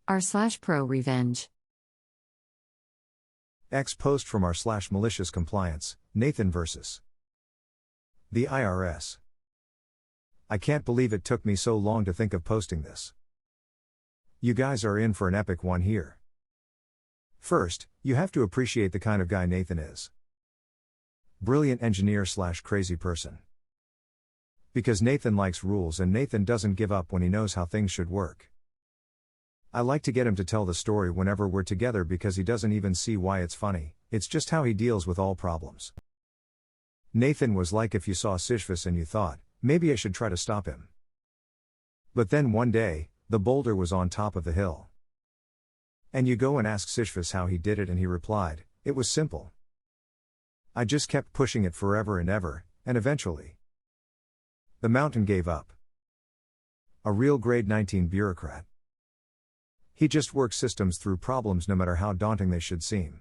r/ProRevenge. X post from r/MaliciousCompliance, Nathan vs. the IRS. I can't believe it took me so long to think of posting this. You guys are in for an epic one here. First, you have to appreciate the kind of guy Nathan is. Brilliant engineer/crazy person. Because Nathan likes rules and Nathan doesn't give up when he knows how things should work. I like to get him to tell the story whenever we're together because he doesn't even see why it's funny, it's just how he deals with all problems. Nathan was like if you saw Sisyphus and you thought, maybe I should try to stop him. But then one day, the boulder was on top of the hill. And you go and ask Sisyphus how he did it and he replied, it was simple. I just kept pushing it forever and ever, and eventually the mountain gave up. A real grade 19 bureaucrat. He just works systems through problems no matter how daunting they should seem.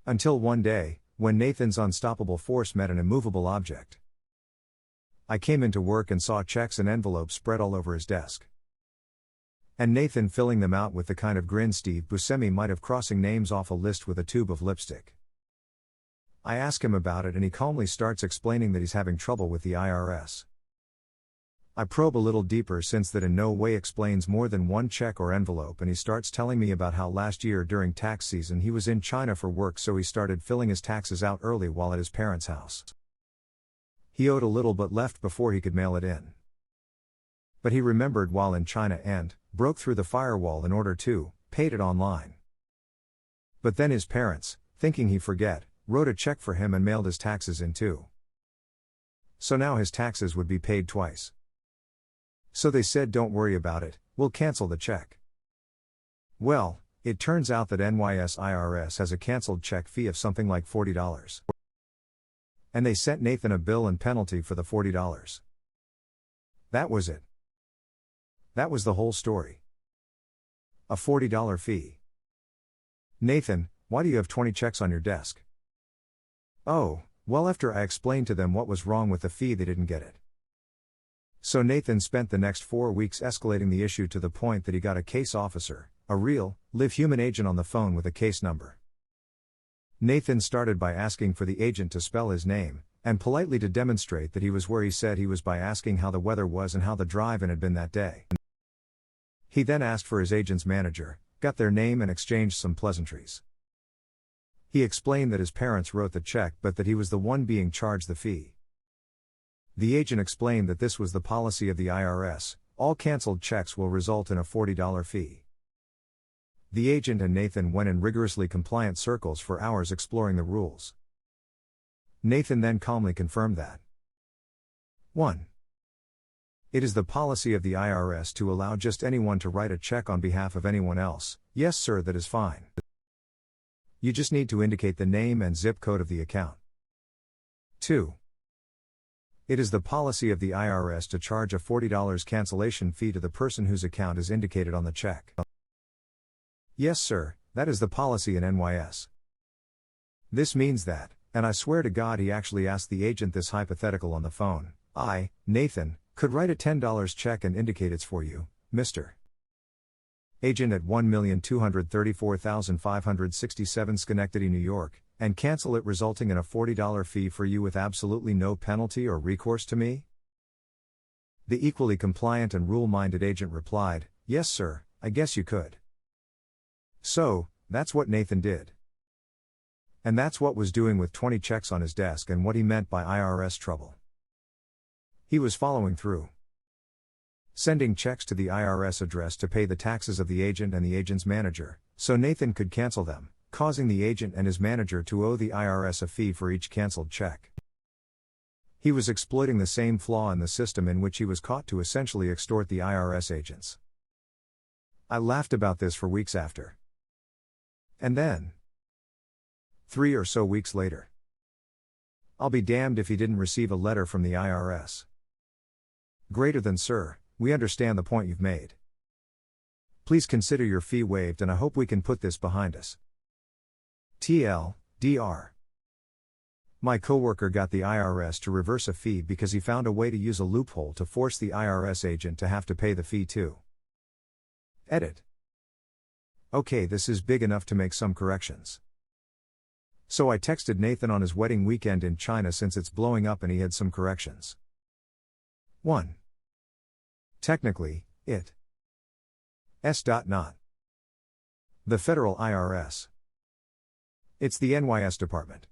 Until one day, when Nathan's unstoppable force met an immovable object. I came into work and saw checks and envelopes spread all over his desk. And Nathan filling them out with the kind of grin Steve Buscemi might have crossing names off a list with a tube of lipstick. I ask him about it and he calmly starts explaining that he's having trouble with the IRS. I probe a little deeper since that in no way explains more than one check or envelope and he starts telling me about how last year during tax season he was in China for work so he started filling his taxes out early while at his parents' house. He owed a little but left before he could mail it in. But he remembered while in China and broke through the firewall in order to paid it online. But then his parents, thinking he forget, wrote a check for him and mailed his taxes in too. So now his taxes would be paid twice. So they said don't worry about it, we'll cancel the check. Well, it turns out that NYS IRS has a canceled check fee of something like $40. And they sent Nathan a bill and penalty for the $40. That was it. That was the whole story. A $40 fee. Nathan, why do you have 20 checks on your desk? Oh, well after I explained to them what was wrong with the fee they didn't get it. So Nathan spent the next 4 weeks escalating the issue to the point that he got a case officer, a real, live human agent on the phone with a case number. Nathan started by asking for the agent to spell his name, and politely to demonstrate that he was where he said he was by asking how the weather was and how the drive-in had been that day. He then asked for his agent's manager, got their name and exchanged some pleasantries. He explained that his parents wrote the check but that he was the one being charged the fee. The agent explained that this was the policy of the IRS, all cancelled checks will result in a $40 fee. The agent and Nathan went in rigorously compliant circles for hours exploring the rules. Nathan then calmly confirmed that 1. It is the policy of the IRS to allow just anyone to write a check on behalf of anyone else. Yes sir, that is fine. You just need to indicate the name and zip code of the account. 2. It is the policy of the IRS to charge a $40 cancellation fee to the person whose account is indicated on the check. Yes sir, that is the policy in NYS. This means that, and I swear to God he actually asked the agent this hypothetical on the phone, I, Nathan, could write a $10 check and indicate it's for you, Mr. Agent at 1,234,567 Schenectady, New York, and cancel it resulting in a $40 fee for you with absolutely no penalty or recourse to me? The equally compliant and rule-minded agent replied, yes sir, I guess you could. So, that's what Nathan did. And that's what was doing with 20 checks on his desk and what he meant by IRS trouble. He was following through. Sending checks to the IRS address to pay the taxes of the agent and the agent's manager, so Nathan could cancel them, causing the agent and his manager to owe the IRS a fee for each cancelled check. He was exploiting the same flaw in the system in which he was caught to essentially extort the IRS agents. I laughed about this for weeks after. And then, 3 or so weeks later, I'll be damned if he didn't receive a letter from the IRS. Greater than sir, we understand the point you've made. Please consider your fee waived and I hope we can put this behind us. TL, Dr. My coworker got the IRS to reverse a fee because he found a way to use a loophole to force the IRS agent to have to pay the fee too. Edit. Okay, this is big enough to make some corrections. So I texted Nathan on his wedding weekend in China since it's blowing up and he had some corrections. 1. Technically, it not the federal IRS. It's the NYS Department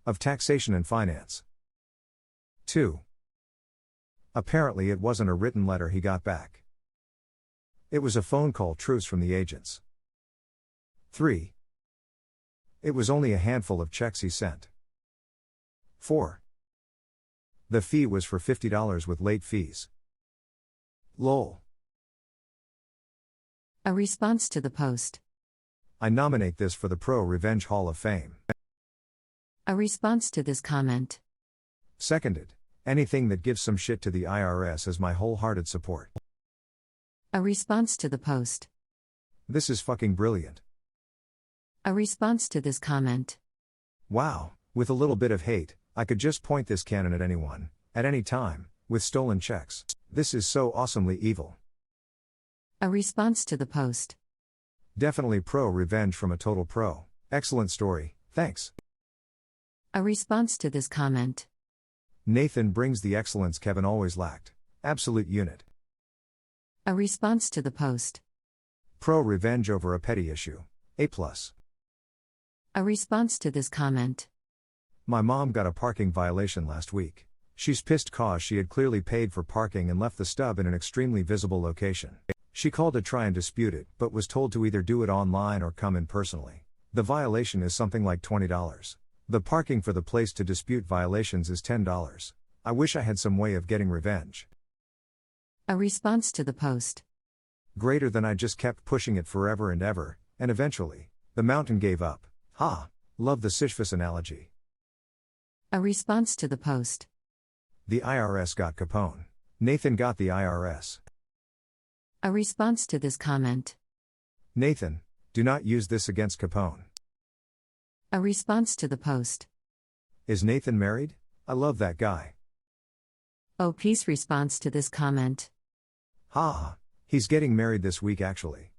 of Taxation and Finance. 2. Apparently it wasn't a written letter he got back. It was a phone call truce from the agents. 3. It was only a handful of checks he sent. 4. The fee was for $50 with late fees. Lol. A response to the post. I nominate this for the ProRevenge Hall of Fame. A response to this comment. Seconded. Anything that gives some shit to the IRS is my wholehearted support. A response to the post. This is fucking brilliant. A response to this comment. Wow, with a little bit of hate, I could just point this cannon at anyone, at any time, with stolen checks. This is so awesomely evil. A response to the post. Definitely pro-revenge from a total pro. Excellent story, thanks. A response to this comment. Nathan brings the excellence Kevin always lacked. Absolute unit. A response to the post. Pro-revenge over a petty issue. A+. A response to this comment. My mom got a parking violation last week. She's pissed cause she had clearly paid for parking and left the stub in an extremely visible location. She called to try and dispute it, but was told to either do it online or come in personally. The violation is something like $20. The parking for the place to dispute violations is $10. I wish I had some way of getting revenge. A response to the post. Greater than I just kept pushing it forever and ever, and eventually, the mountain gave up. Ha! Love the Sisyphus analogy. A response to the post. The IRS got Capone. Nathan got the IRS. A response to this comment. Nathan, do not use this against Capone. A response to the post. Is Nathan married? I love that guy. Oh, peace response to this comment. Ha! He's getting married this week actually.